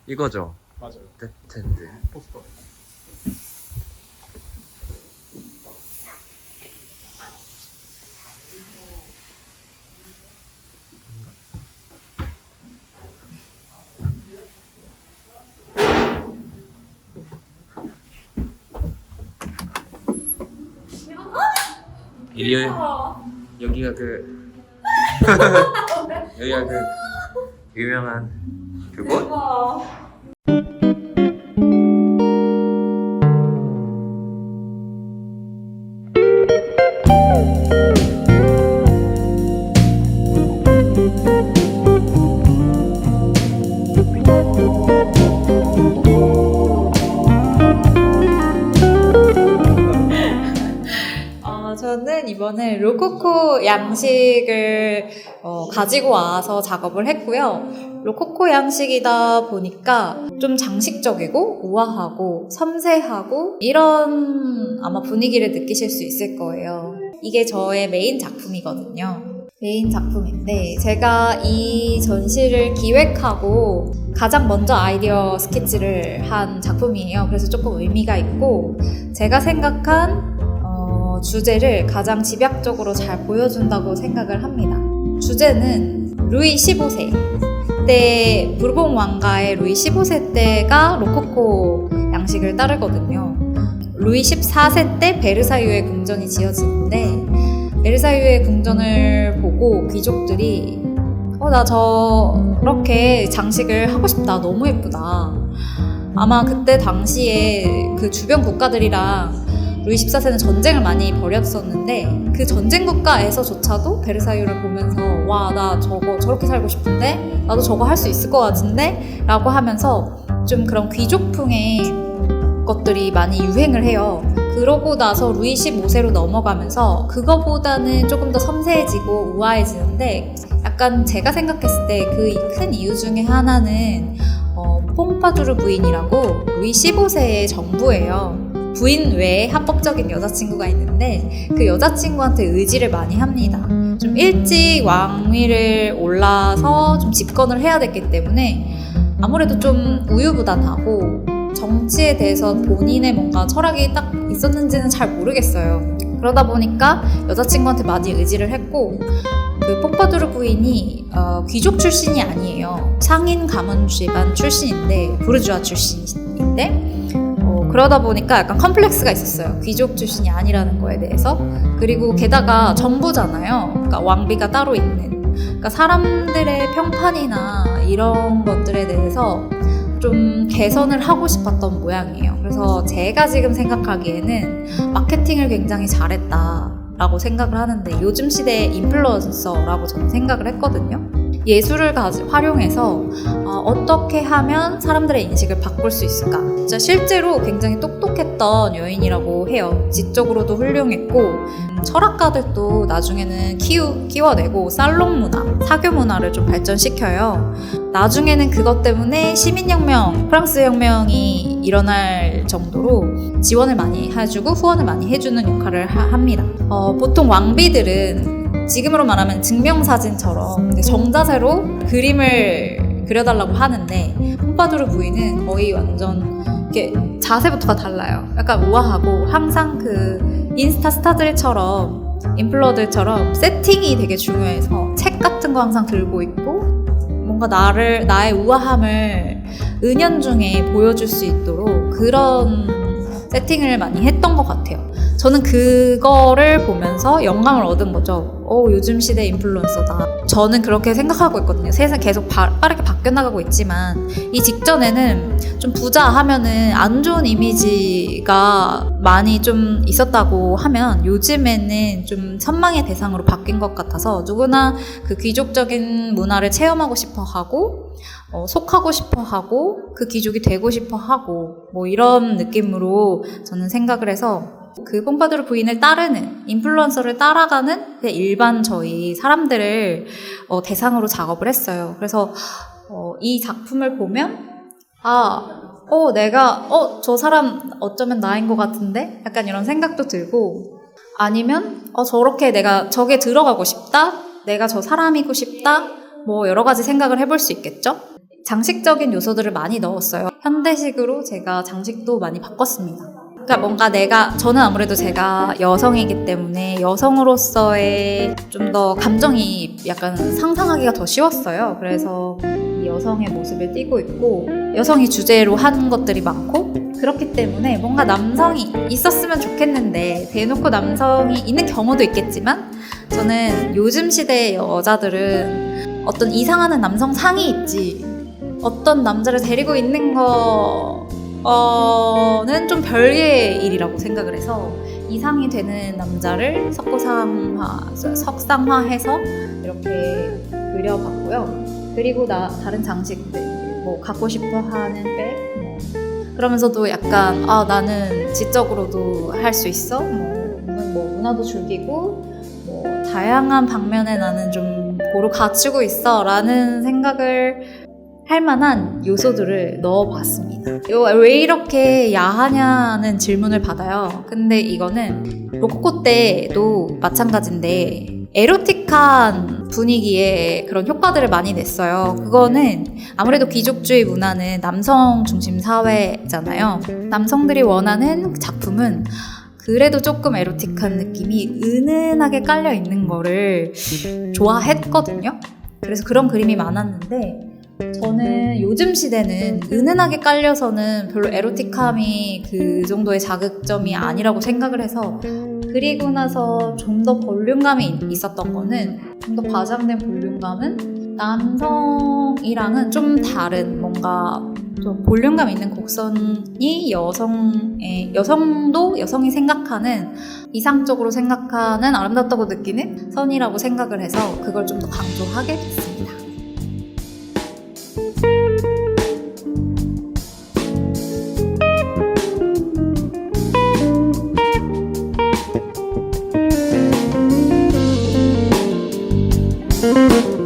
이거죠? 맞아요. 데텐드. 포스터. 여기가 그 여기가 그 유명한 그곳? 저는 이번에 로코코 양식을 가지고 와서 작업을 했고요. 로코코 양식이다 보니까 좀 장식적이고 우아하고 섬세하고 이런 아마 분위기를 느끼실 수 있을 거예요. 이게 저의 메인 작품이거든요. 메인 작품인데 제가 이 전시를 기획하고 가장 먼저 아이디어 스케치를 한 작품이에요. 그래서 조금 의미가 있고 제가 생각한 주제를 가장 집약적으로 잘 보여준다고 생각을 합니다. 주제는 루이 15세 때 부르봉 왕가의 루이 15세 때가 로코코 양식을 따르거든요. 루이 14세 때 베르사유의 궁전이 지어지는데 베르사유의 궁전을 보고 귀족들이 나 저렇게 장식을 하고 싶다. 너무 예쁘다. 아마 그때 당시에 그 주변 국가들이랑 루이 14세는 전쟁을 많이 벌였었는데 그 전쟁 국가에서조차도 베르사유를 보면서 와, 나 저렇게 살고 싶은데 나도 저거 할 수 있을 것 같은데 라고 하면서 좀 그런 귀족풍의 것들이 많이 유행을 해요. 그러고 나서 루이 15세로 넘어가면서 그거보다는 조금 더 섬세해지고 우아해지는데 약간 제가 생각했을 때 그 큰 이유 중에 하나는 폼파두르 부인이라고 루이 15세의 정부예요. 부인 외에 합법적인 여자친구가 있는데 그 여자친구한테 의지를 많이 합니다. 좀 일찍 왕위를 올라서 좀 집권을 해야 됐기 때문에 아무래도 좀 우유부단하고 정치에 대해서 본인의 뭔가 철학이 딱 있었는지는 잘 모르겠어요. 그러다 보니까 여자친구한테 많이 의지를 했고 그 폼파두르 부인이 귀족 출신이 아니에요. 상인 가문 집안 출신인데 부르주아 출신인데 그러다 보니까 약간 컴플렉스가 있었어요. 귀족 출신이 아니라는 거에 대해서. 그리고 게다가 정부잖아요. 그러니까 왕비가 따로 있는. 그러니까 사람들의 평판이나 이런 것들에 대해서 좀 개선을 하고 싶었던 모양이에요. 그래서 제가 지금 생각하기에는 마케팅을 굉장히 잘했다라고 생각을 하는데 요즘 시대의 인플루언서라고 저는 생각을 했거든요. 예술을 활용해서 어떻게 하면 사람들의 인식을 바꿀 수 있을까? 진짜 실제로 굉장히 똑똑했던 여인이라고 해요. 지적으로도 훌륭했고 철학가들도 나중에는 키워내고 살롱 문화, 사교 문화를 좀 발전시켜요. 나중에는 그것 때문에 시민혁명, 프랑스 혁명이 일어날 정도로 지원을 많이 해주고 후원을 많이 해주는 역할을 합니다. 보통 왕비들은 지금으로 말하면 증명사진처럼 정자세로 그림을 그려달라고 하는데 폼파두르 부인은 거의 완전 이렇게 자세부터가 달라요. 약간 우아하고 항상 그 인스타 스타들처럼 인플루언서들처럼 세팅이 되게 중요해서 책 같은 거 항상 들고 있고 뭔가 나의 우아함을 은연중에 보여줄 수 있도록 그런 세팅을 많이 했던 것 같아요. 저는 그거를 보면서 영감을 얻은 거죠. 요즘 시대 인플루언서다. 저는 그렇게 생각하고 있거든요. 세상 계속 빠르게 바뀌어나가고 있지만 이 직전에는 좀 부자 하면은 안 좋은 이미지가 많이 좀 있었다고 하면 요즘에는 좀 선망의 대상으로 바뀐 것 같아서 누구나 그 귀족적인 문화를 체험하고 싶어 하고 속하고 싶어 하고 그 귀족이 되고 싶어 하고 뭐 이런 느낌으로 저는 생각을 해서 그 폼파두르 부인을 따르는 인플루언서를 따라가는 일반 저희 사람들을 대상으로 작업을 했어요. 그래서 이 작품을 보면 내가 저 사람 어쩌면 나인 것 같은데 약간 이런 생각도 들고 아니면 저렇게 내가 저게 들어가고 싶다 내가 저 사람이고 싶다 뭐 여러 가지 생각을 해볼 수 있겠죠. 장식적인 요소들을 많이 넣었어요. 현대식으로 제가 장식도 많이 바꿨습니다. 그러니까 뭔가 저는 아무래도 제가 여성이기 때문에 여성으로서의 좀 더 감정이 약간 상상하기가 더 쉬웠어요. 그래서 이 여성의 모습을 띠고 있고 여성이 주제로 한 것들이 많고 그렇기 때문에 뭔가 남성이 있었으면 좋겠는데 대놓고 남성이 있는 경우도 있겠지만 저는 요즘 시대의 여자들은 어떤 이상하는 남성 상이 있지 어떤 남자를 데리고 있는 거는 좀 별개의 일이라고 생각을 해서 이상이 되는 남자를 석상화해서 이렇게 그려봤고요. 그리고 다른 장식들, 뭐 갖고 싶어하는 백, 그러면서도 약간 나는 지적으로도 할 수 있어. 뭐 문화도 즐기고 뭐 다양한 방면에 나는 좀 고루 갖추고 있어라는 생각을 할 만한 요소들을 넣어봤습니다. 왜 이렇게 야하냐는 질문을 받아요. 근데 이거는 로코코 때도 마찬가지인데 에로틱한 분위기에 그런 효과들을 많이 냈어요. 그거는 아무래도 귀족주의 문화는 남성 중심 사회잖아요. 남성들이 원하는 작품은 그래도 조금 에로틱한 느낌이 은은하게 깔려 있는 거를 좋아했거든요. 그래서 그런 그림이 많았는데 저는 요즘 시대는 은은하게 깔려서는 별로 에로틱함이 그 정도의 자극점이 아니라고 생각을 해서 그리고 나서 좀 더 볼륨감이 있었던 거는 좀 더 과장된 볼륨감은 남성이랑은 좀 다른 뭔가 좀 볼륨감 있는 곡선이 여성도 여성이 생각하는 이상적으로 생각하는 아름답다고 느끼는 선이라고 생각을 해서 그걸 좀 더 강조하게 됐습니다. Thank you.